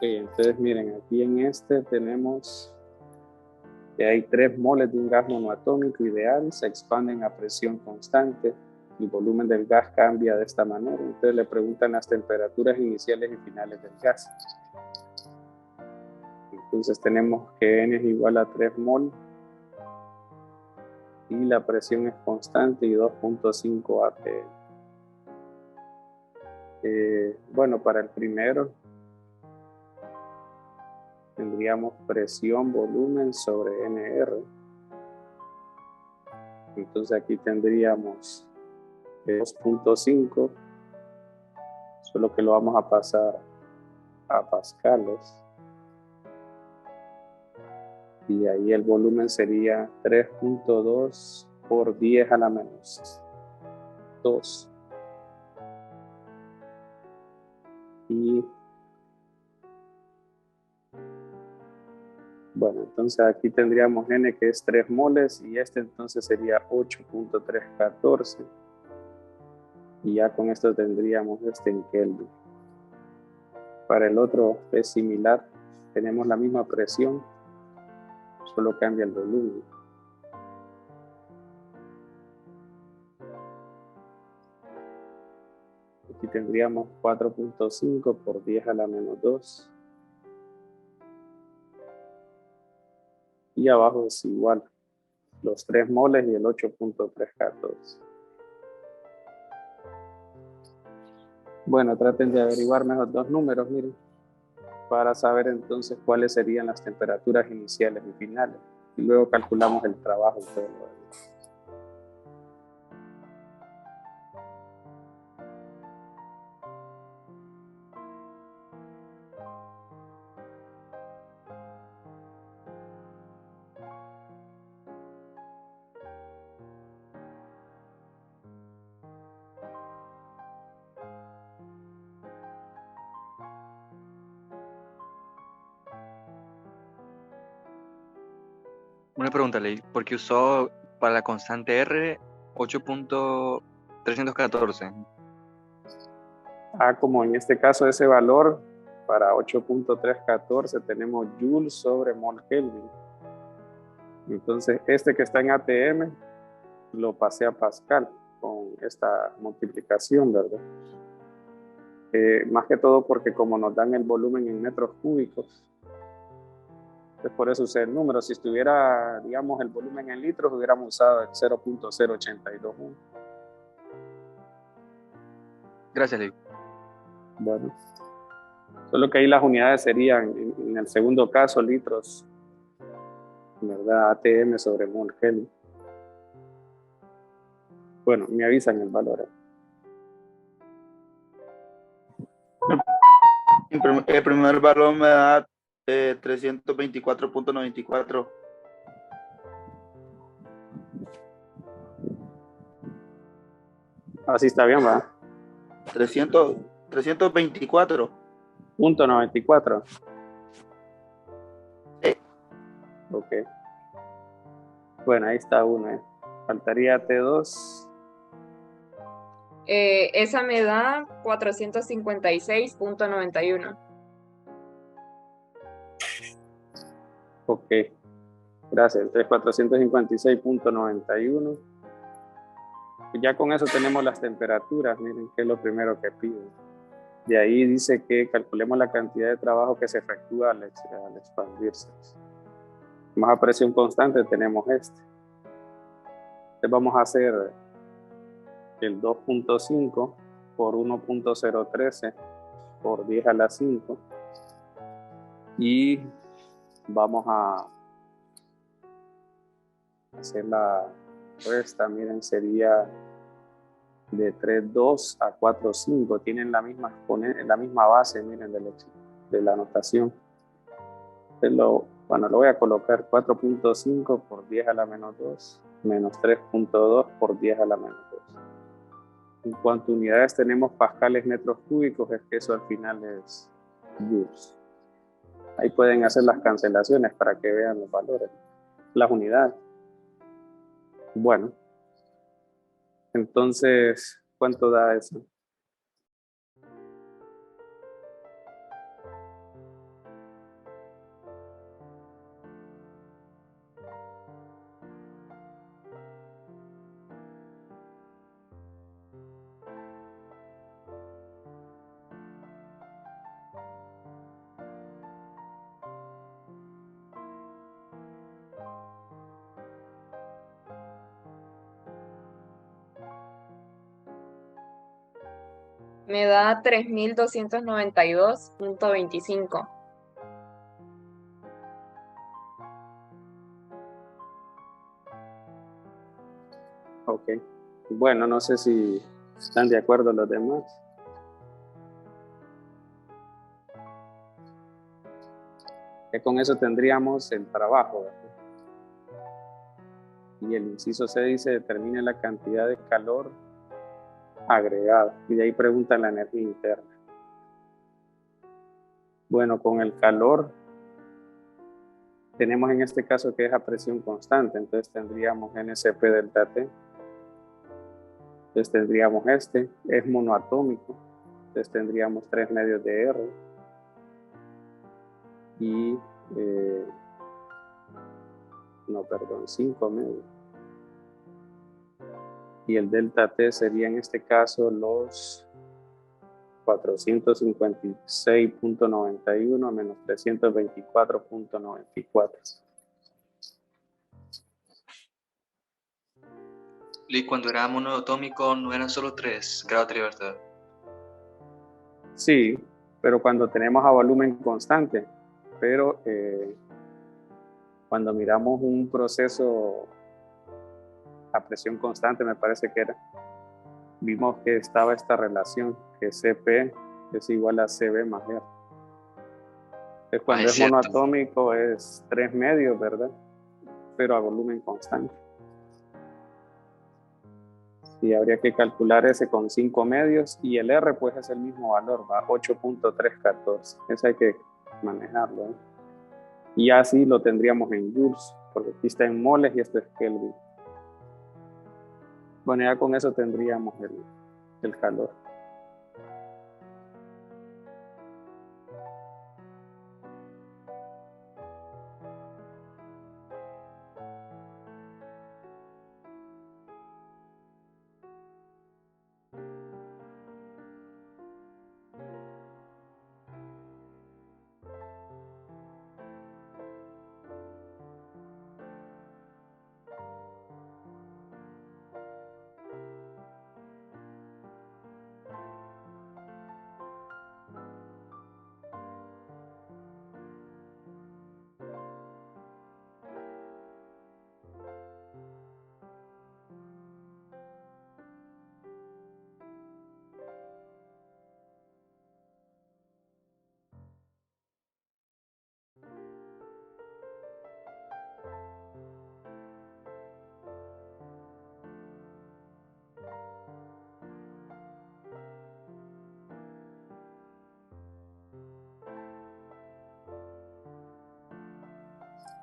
entonces miren, aquí en este tenemos que hay 3 moles de un gas monoatómico ideal, se expanden a presión constante, el volumen del gas cambia de esta manera, entonces le preguntan las temperaturas iniciales y finales del gas. Entonces tenemos que N es igual a 3 mol y la presión es constante y 2.5 atm. Bueno, para el primero tendríamos presión, volumen sobre NR. Entonces aquí tendríamos 2.5, solo que lo vamos a pasar a pascales. Y ahí el volumen sería 3.2 por 10 a la menos 2. Y bueno, entonces aquí tendríamos N que es 3 moles y este entonces sería 8.314. Y ya con esto tendríamos este en Kelvin. Para el otro es similar, tenemos la misma presión, solo cambia el volumen. Aquí tendríamos 4.5 por 10 a la menos 2. Y abajo es igual, los 3 moles y el 8.314. Bueno, traten de averiguar mejor dos números, miren, para saber entonces cuáles serían las temperaturas iniciales y finales. Y luego calculamos el trabajo y todo lo demás. Una pregunta, Ley. ¿Por qué usó para la constante R 8.314? Como en este caso ese valor para 8.314 tenemos joules sobre mol Kelvin. Entonces este que está en ATM lo pasé a Pascal con esta multiplicación, ¿verdad? Más que todo porque como nos dan el volumen en metros cúbicos, pues por eso usé el número. Si estuviera, digamos, el volumen en litros, hubiéramos usado el 0.0821. Gracias, Ley. Bueno, solo que ahí las unidades serían, en el segundo caso, litros, ¿verdad? ATM sobre mol Kelvin. Bueno, me avisan el valor. El primer valor me da 324.94. Así está bien, ¿va? 324. Punto 94. Sí. Ok. Bueno, ahí está uno. Faltaría T2. Esa me da 456.91. Ok. Gracias. Entonces 456.91. Ya con eso tenemos las temperaturas. Miren que es lo primero que piden. De ahí dice que calculemos la cantidad de trabajo que se efectúa al expandirse. Más a presión constante tenemos este. Entonces vamos a hacer el 2.5 por 1.013 por 10 a la 5. Y vamos a hacer la resta. Miren, sería de 3.2 a 4.5. Tienen la misma base, miren, de la anotación. Bueno, lo voy a colocar 4.5 por 10 a la menos 2 menos 3.2 por 10 a la menos 2. En cuanto a unidades tenemos pascales metros cúbicos, es que eso al final es joules. Ahí pueden hacer las cancelaciones para que vean los valores, las unidades. Bueno, entonces, ¿cuánto da eso? Me da 3292.25. Ok. Bueno, no sé si están de acuerdo los demás. Que con eso tendríamos el trabajo, ¿verdad? Y el inciso C dice determine la cantidad de calor agregada. Y de ahí pregunta la energía interna. Bueno, con el calor tenemos en este caso que es a presión constante, entonces tendríamos NCP delta T. Entonces tendríamos es monoatómico, entonces tendríamos 3 medios de R y, 5 medios. Y el delta T sería en este caso los 456.91 menos 324.94. Y cuando era monoatómico no eran solo 3 grados de libertad. Sí, pero cuando tenemos a volumen constante, pero cuando miramos un proceso a presión constante, me parece que era, vimos que estaba esta relación, que CP es igual a CB más R. Entonces, cuando es cierto. monoatómico es 3 medios, ¿verdad? Pero a volumen constante. Y habría que calcular ese con 5 medios y el R pues es el mismo valor, va 8.314. Eso hay que manejarlo, ¿eh? Y así lo tendríamos en joules, porque aquí está en moles y esto es Kelvin. Bueno, ya con eso tendríamos el calor.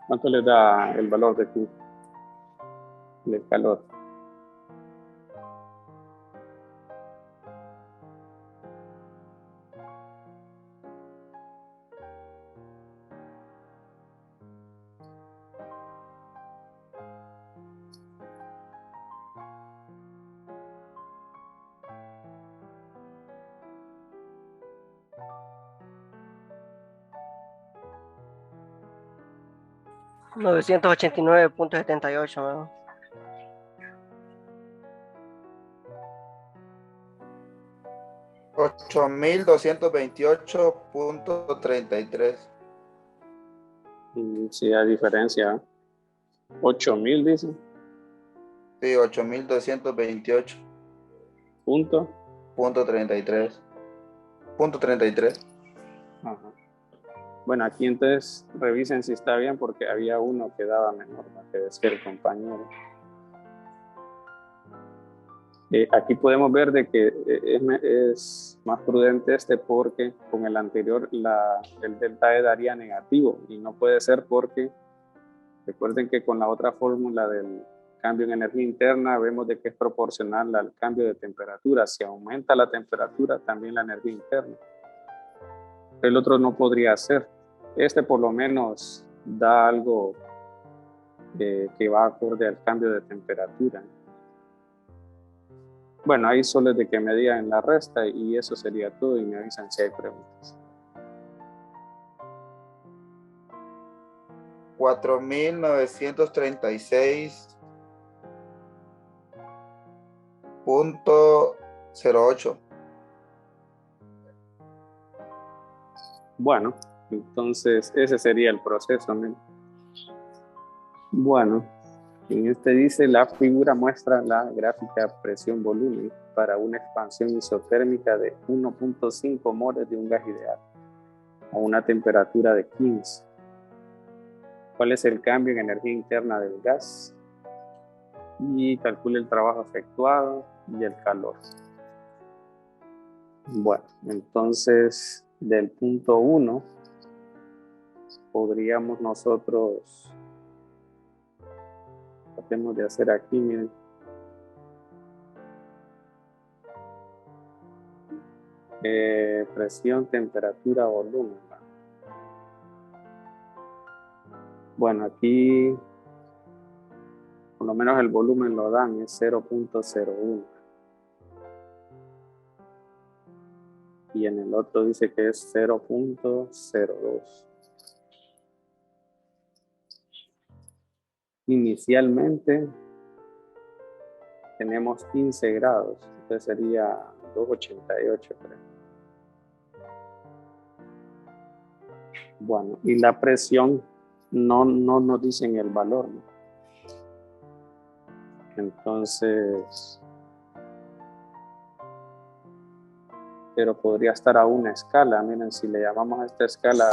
¿Cuánto le da el valor de Q del calor? $989.78, ¿no? 8.228.33. Sí, hay diferencia. 8.000 dice. Sí, 8.228. Punto. Punto 33. Punto 33. Ajá. Bueno, aquí entonces revisen si está bien porque había uno que daba menor, ¿no? Que decía el compañero. Aquí podemos ver de que es más prudente porque con el anterior el delta E daría negativo y no puede ser porque recuerden que con la otra fórmula del cambio en energía interna vemos de que es proporcional al cambio de temperatura. Si aumenta la temperatura, también la energía interna. El otro no podría ser. Este por lo menos da algo que va acorde al cambio de temperatura. Bueno, ahí solo es de que me digan la resta y eso sería todo y me avisan si hay preguntas. 4.936.08. Bueno, entonces ese sería el proceso, ¿no? Bueno, en este dice, la figura muestra la gráfica presión-volumen para una expansión isotérmica de 1.5 moles de un gas ideal a una temperatura de 15. ¿Cuál es el cambio en energía interna del gas? Y calcule el trabajo efectuado y el calor. Bueno, entonces del punto 1 podríamos nosotros, tratemos de hacer aquí, miren, presión, temperatura, volumen. Bueno, aquí por lo menos el volumen lo dan, es 0.01. Y en el otro dice que es 0.02. Inicialmente tenemos 15 grados, entonces sería 288, creo. Bueno, y la presión no nos dicen el valor, ¿no? Entonces, pero podría estar a una escala. Miren, si le llamamos a esta escala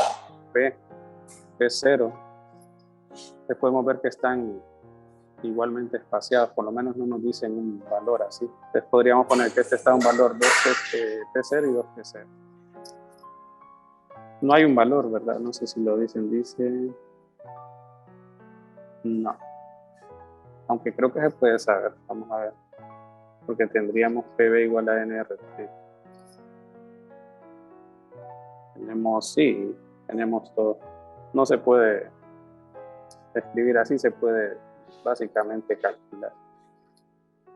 P0, pues podemos ver que están igualmente espaciados, por lo menos no nos dicen un valor así. Entonces podríamos poner que este está un valor 2 P0 y 2 P0. No hay un valor, ¿verdad? No sé si lo dicen, dice... No. Aunque creo que se puede saber, vamos a ver. Porque tendríamos PV igual a NRT. Tenemos todo. No se puede escribir así, se puede básicamente calcular.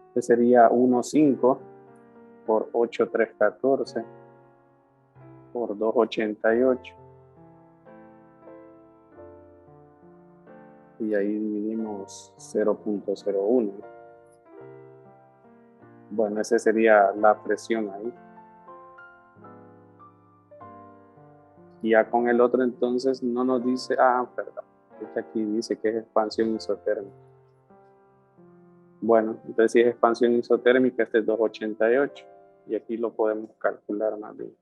Este sería 1,5 por 8,314 por 2,88. Y ahí dividimos 0.01. Bueno, esa sería la presión ahí. Y ya con el otro entonces no nos dice, perdón, este aquí dice que es expansión isotérmica. Bueno, entonces si es expansión isotérmica, este es 288 y aquí lo podemos calcular más bien.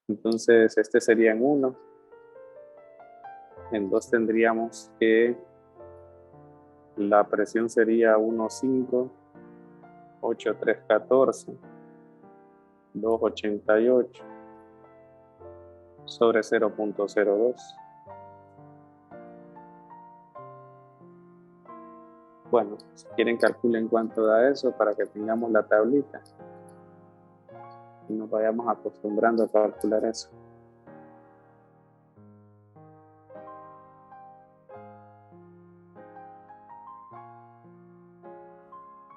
Entonces este sería en 1. En 2 tendríamos que la presión sería 1,5, 8,314, 288 sobre 0.02. Bueno, si quieren calculen cuánto da eso para que tengamos la tablita y nos vayamos acostumbrando a calcular eso.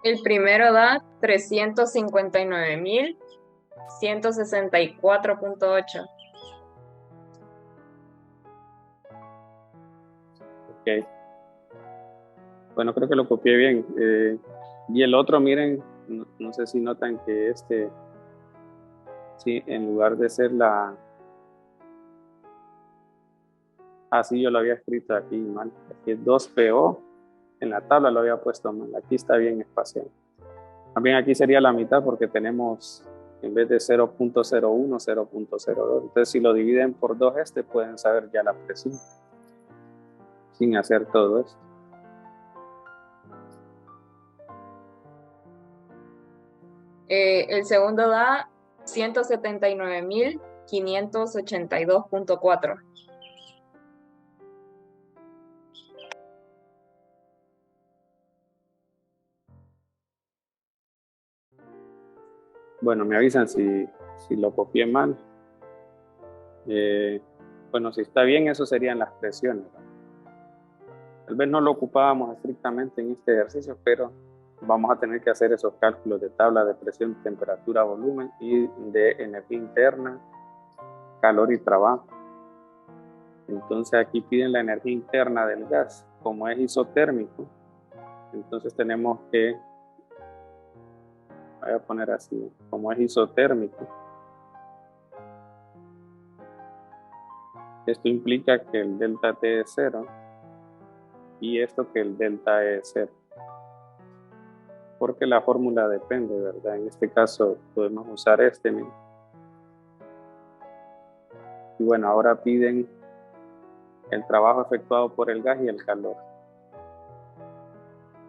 El primero da 359.164.8. Ok. Bueno, creo que lo copié bien. Y el otro, miren, no sé si notan que sí, en lugar de ser así yo lo había escrito aquí mal. Aquí es 2PO, en la tabla lo había puesto mal. Aquí está bien espaciado. También aquí sería la mitad porque tenemos, en vez de 0.01, 0.02. Entonces, si lo dividen por 2 pueden saber ya la presión sin hacer todo esto. El segundo da 179.582.4. Bueno, me avisan si lo copié mal. Bueno, si está bien, eso serían las presiones, ¿verdad? Tal vez no lo ocupábamos estrictamente en este ejercicio, pero vamos a tener que hacer esos cálculos de tabla de presión, temperatura, volumen y de energía interna, calor y trabajo. Entonces aquí piden la energía interna del gas. Como es isotérmico, entonces tenemos que, voy a poner así, como es isotérmico, Esto implica que el delta T es 0 y esto que el delta E es 0. Porque la fórmula depende, ¿verdad? En este caso podemos usar este mismo. Y bueno, ahora piden el trabajo efectuado por el gas y el calor.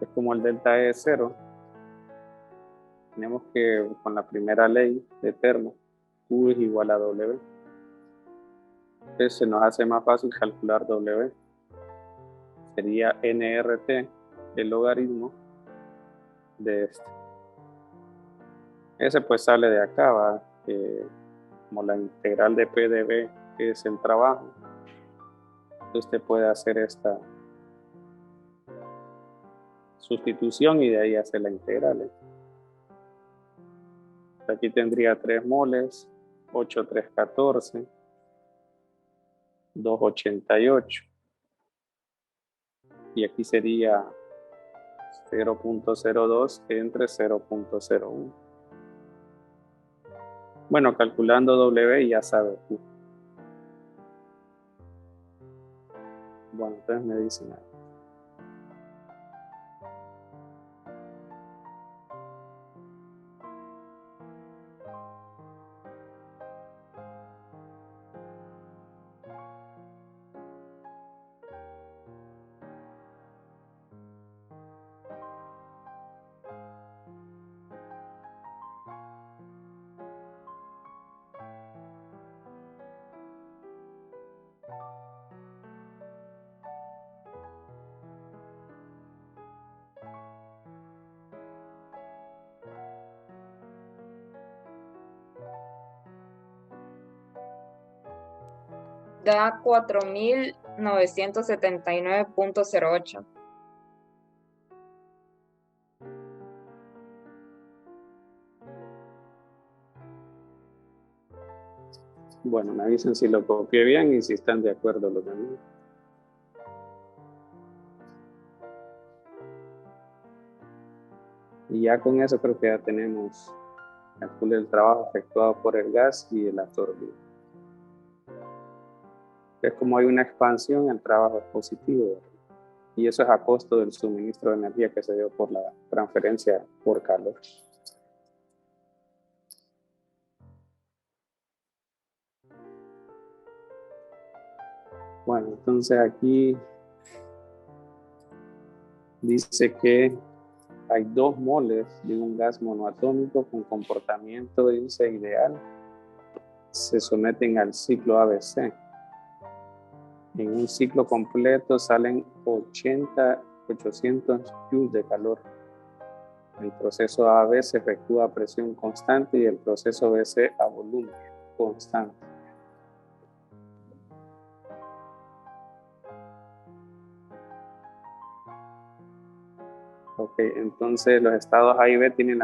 Es como el delta E es 0. Tenemos que, con la primera ley de termo, Q es igual a W. Entonces se nos hace más fácil calcular W. Sería NRT, el logaritmo de este. Ese pues sale de acá, ¿va? Como la integral de P de B es el trabajo. Entonces usted puede hacer esta sustitución y de ahí hacer la integral. Aquí tendría 3 moles, 8, 3, 14, 2,88. Y aquí sería 0.02 entre 0.01. Bueno, calculando W ya sabe Q. Bueno, entonces me dicen ahí. Da 4.979.08. Bueno, me dicen si lo copié bien y si están de acuerdo los demás. Y ya con eso creo que ya tenemos el trabajo efectuado por el gas y el absorbido. Es como hay una expansión, el trabajo es positivo, ¿verdad? Y eso es a costo del suministro de energía que se dio por la transferencia por calor. Bueno, entonces aquí dice que hay 2 moles de un gas monoatómico con comportamiento índice ideal. Se someten al ciclo ABC. En un ciclo completo salen 800 joules de calor. El proceso AB se efectúa a presión constante y el proceso BC a volumen constante. Ok, entonces los estados A y B tienen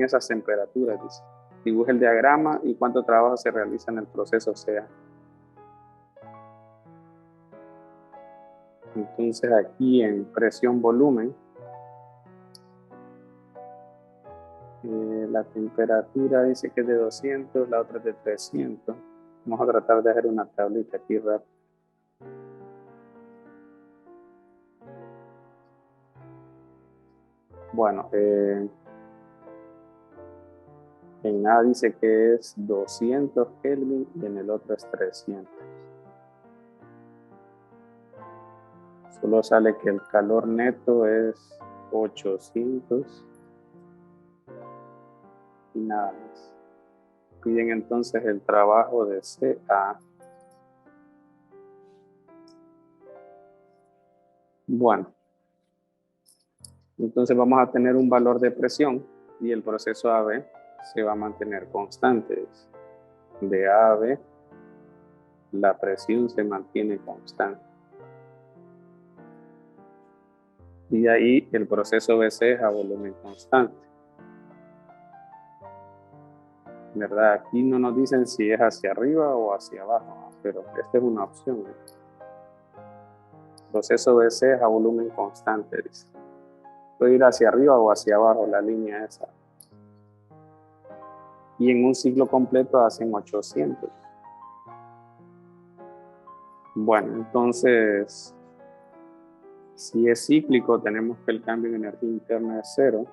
esas temperaturas, dice. Dibuja el diagrama y cuánto trabajo se realiza en el proceso CA. Entonces aquí en presión-volumen, la temperatura dice que es de 200, la otra es de 300. Vamos a tratar de hacer una tablita aquí rápido. Bueno, en A dice que es 200 Kelvin y en el otro es 300. Solo sale que el calor neto es 800 y nada más. Piden entonces el trabajo de CA. Bueno, entonces vamos a tener un valor de presión y el proceso AB se va a mantener constante. De A a B, la presión se mantiene constante. Y de ahí el proceso BC es a volumen constante. ¿Verdad? Aquí no nos dicen si es hacia arriba o hacia abajo, pero esta es una opción. El proceso BC es a volumen constante, dice. Puede ir hacia arriba o hacia abajo, la línea esa. Y en un ciclo completo hacen 800. Bueno, entonces, si es cíclico, tenemos que el cambio de energía interna es 0.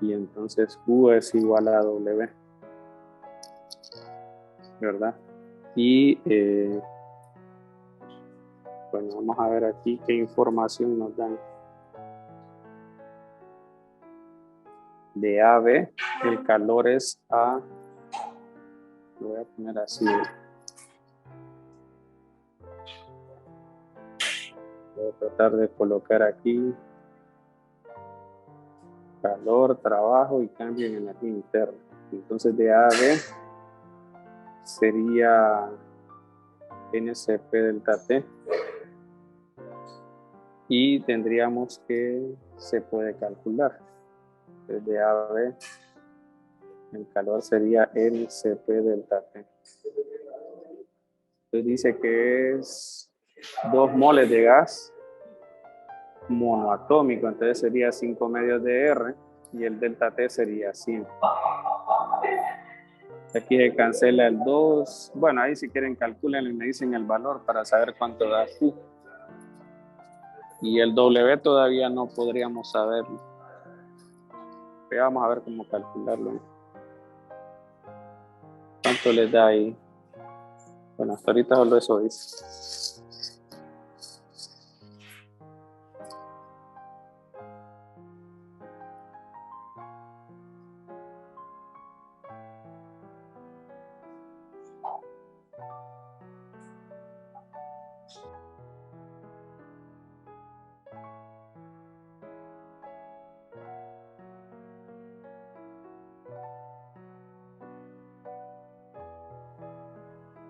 Y entonces Q es igual a W, ¿verdad? Y bueno, vamos a ver aquí qué información nos dan. De AB, el calor es A, lo voy a poner así. Voy a tratar de colocar aquí calor, trabajo y cambio en energía interna. Entonces de A a B sería NCP delta T. Y tendríamos que se puede calcular. Desde A a B el calor sería NCP delta T. Entonces dice que es 2 moles de gas monoatómico, entonces sería 5 medios de R y el delta T sería 100. Aquí se cancela el 2. Bueno, ahí si quieren calculen y me dicen el valor para saber cuánto da Q. Y el W todavía no podríamos saberlo. Pero vamos a ver cómo calcularlo. ¿Cuánto les da ahí? Bueno, hasta ahorita solo eso dice.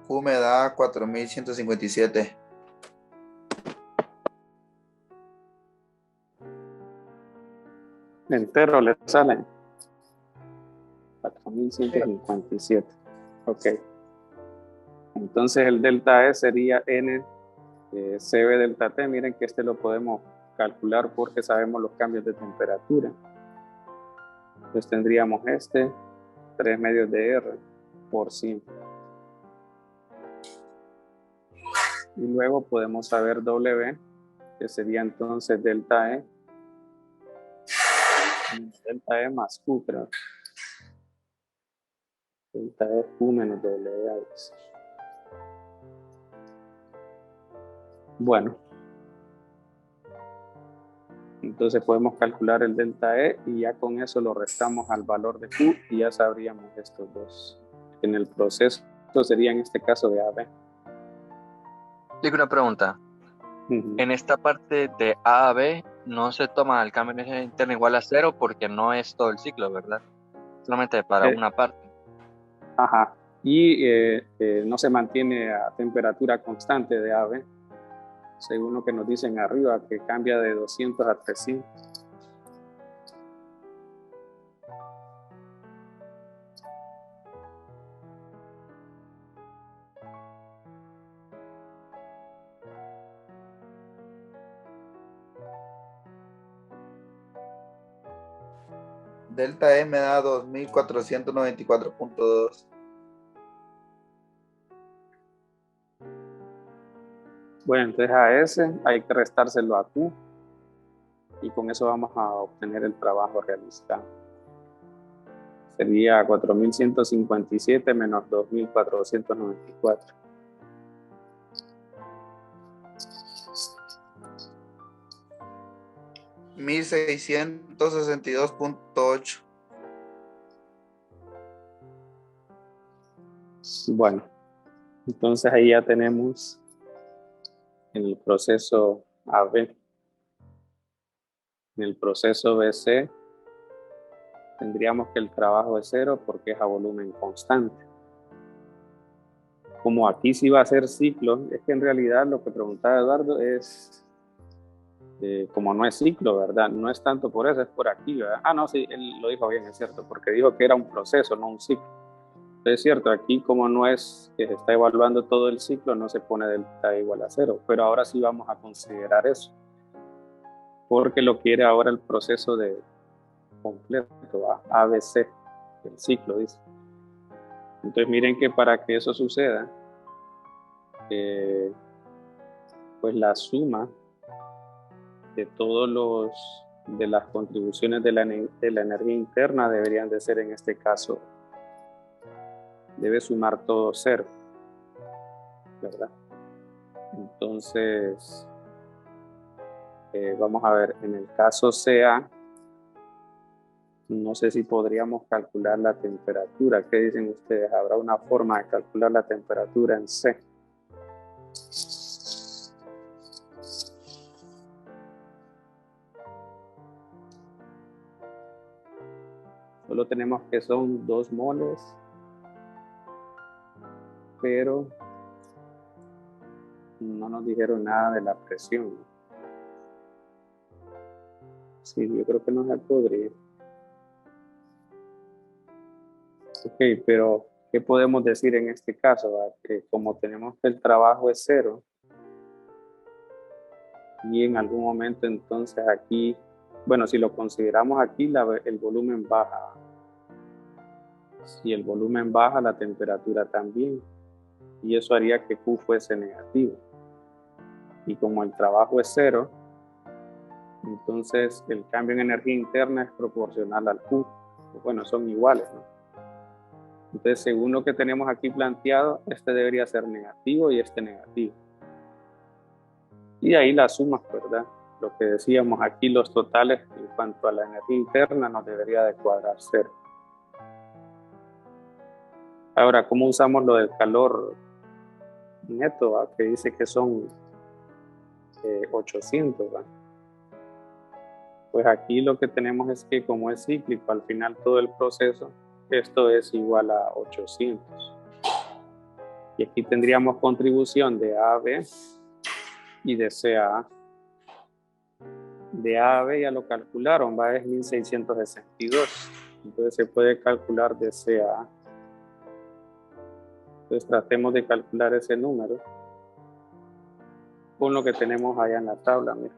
Q me da 4157. Entero le salen 4157. Ok. Entonces el delta E sería N CB delta T. Miren que este lo podemos calcular porque sabemos los cambios de temperatura. Entonces tendríamos 3 medios de R por 100. Y luego podemos saber W, que sería entonces delta E más Q, creo. Delta E Q menos W. Bueno, entonces podemos calcular el delta E y ya con eso lo restamos al valor de Q y ya sabríamos estos dos. En el proceso sería en este caso de AB. Digo una pregunta. En esta parte de A a B no se toma el cambio de energía interna igual a 0 porque no es todo el ciclo, ¿verdad? Solamente para una parte. Ajá. Y no se mantiene a temperatura constante de A a B, según lo que nos dicen arriba, que cambia de 200 a 300. Delta E me da 2494.2. Bueno, entonces a ese hay que restárselo a Q y con eso vamos a obtener el trabajo realizado. Sería 4157 menos 2494. $1662.8. Bueno, entonces ahí ya tenemos el proceso AB. En el proceso BC tendríamos que el trabajo es 0 porque es a volumen constante. Como aquí sí va a ser ciclo, es que en realidad lo que preguntaba Eduardo es, como no es ciclo, ¿verdad? No es tanto por eso, es por aquí, ¿verdad? Ah, no, sí, él lo dijo bien, es cierto, porque dijo que era un proceso, no un ciclo. Entonces es cierto, aquí como no es que se está evaluando todo el ciclo, no se pone delta igual a 0, pero ahora sí vamos a considerar eso, porque lo quiere ahora el proceso de completo, ABC, el ciclo, dice. Entonces miren que para que eso suceda, pues la suma de de las contribuciones de la energía interna deberían de ser, en este caso, debe sumar todo cero, ¿verdad? Entonces, vamos a ver, en el caso CA, no sé si podríamos calcular la temperatura. ¿Qué dicen ustedes? ¿Habrá una forma de calcular la temperatura en C? Solo tenemos que son 2 moles, pero no nos dijeron nada de la presión. Sí, yo creo que no se podría. Ok, pero ¿qué podemos decir en este caso? Que como tenemos que el trabajo es cero, y en algún momento entonces aquí, bueno, si lo consideramos aquí, el volumen baja. Si el volumen baja, la temperatura también. Y eso haría que Q fuese negativo. Y como el trabajo es cero, entonces el cambio en energía interna es proporcional al Q. Bueno, son iguales, ¿no? Entonces, según lo que tenemos aquí planteado, este debería ser negativo y este negativo. Y ahí las sumas, ¿verdad? Lo que decíamos aquí, los totales en cuanto a la energía interna nos debería de cuadrar cero. Ahora, ¿cómo usamos lo del calor neto? ¿Va? Que dice que son 800, ¿va? Pues aquí lo que tenemos es que como es cíclico, al final todo el proceso, esto es igual a 800. Y aquí tendríamos contribución de A a B y de C a A. De A a B ya lo calcularon, va, es 1662. Entonces se puede calcular de C a A. Entonces tratemos de calcular ese número con lo que tenemos allá en la tabla, mira.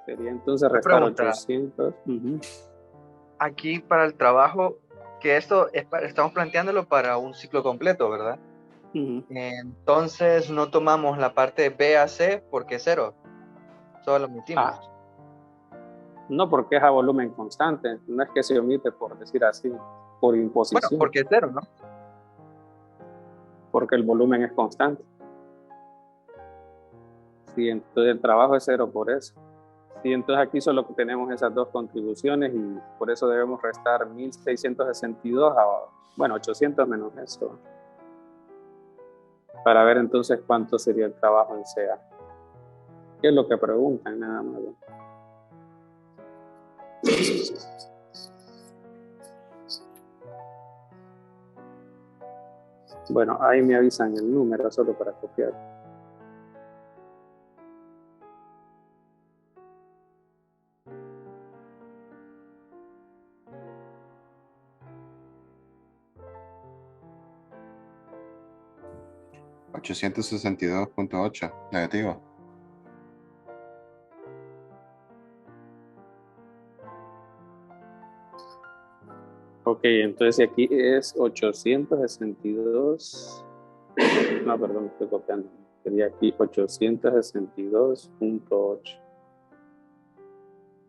Sería entonces restar 800. Aquí para el trabajo, que esto estamos planteándolo para un ciclo completo, ¿verdad? Entonces no tomamos la parte B a C porque es cero, solo lo omitimos. No, porque es a volumen constante, no es que se omite por decir así, por imposición. Bueno, porque es cero, ¿no? Porque el volumen es constante. Sí, entonces el trabajo es cero por eso. Sí, entonces aquí solo tenemos esas dos contribuciones y por eso debemos restar 1662 a, bueno, 800 menos eso, para ver entonces cuánto sería el trabajo en CA. ¿Qué es lo que preguntan? Nada más. Bueno, ahí me avisan el número solo para copiar. $862.8 negativo. Ok, entonces aquí es 862. No, perdón, estoy copiando. Sería aquí 862.8.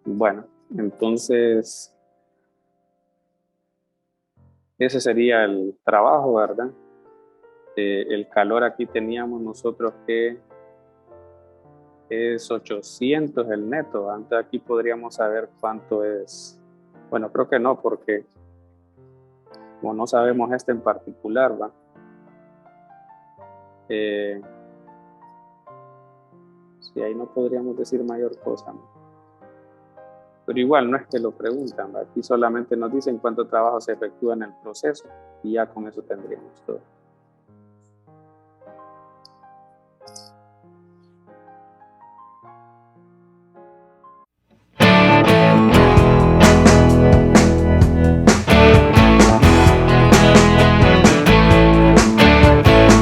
Bueno, entonces ese sería el trabajo, ¿verdad? El calor aquí teníamos nosotros que es 800 el neto. Antes aquí podríamos saber cuánto es. Bueno, creo que no, porque como no sabemos este en particular, ¿va? Sí, ahí no podríamos decir mayor cosa, ¿no? Pero igual no es que lo preguntan, ¿va? Aquí solamente nos dicen cuánto trabajo se efectúa en el proceso y ya con eso tendríamos todo.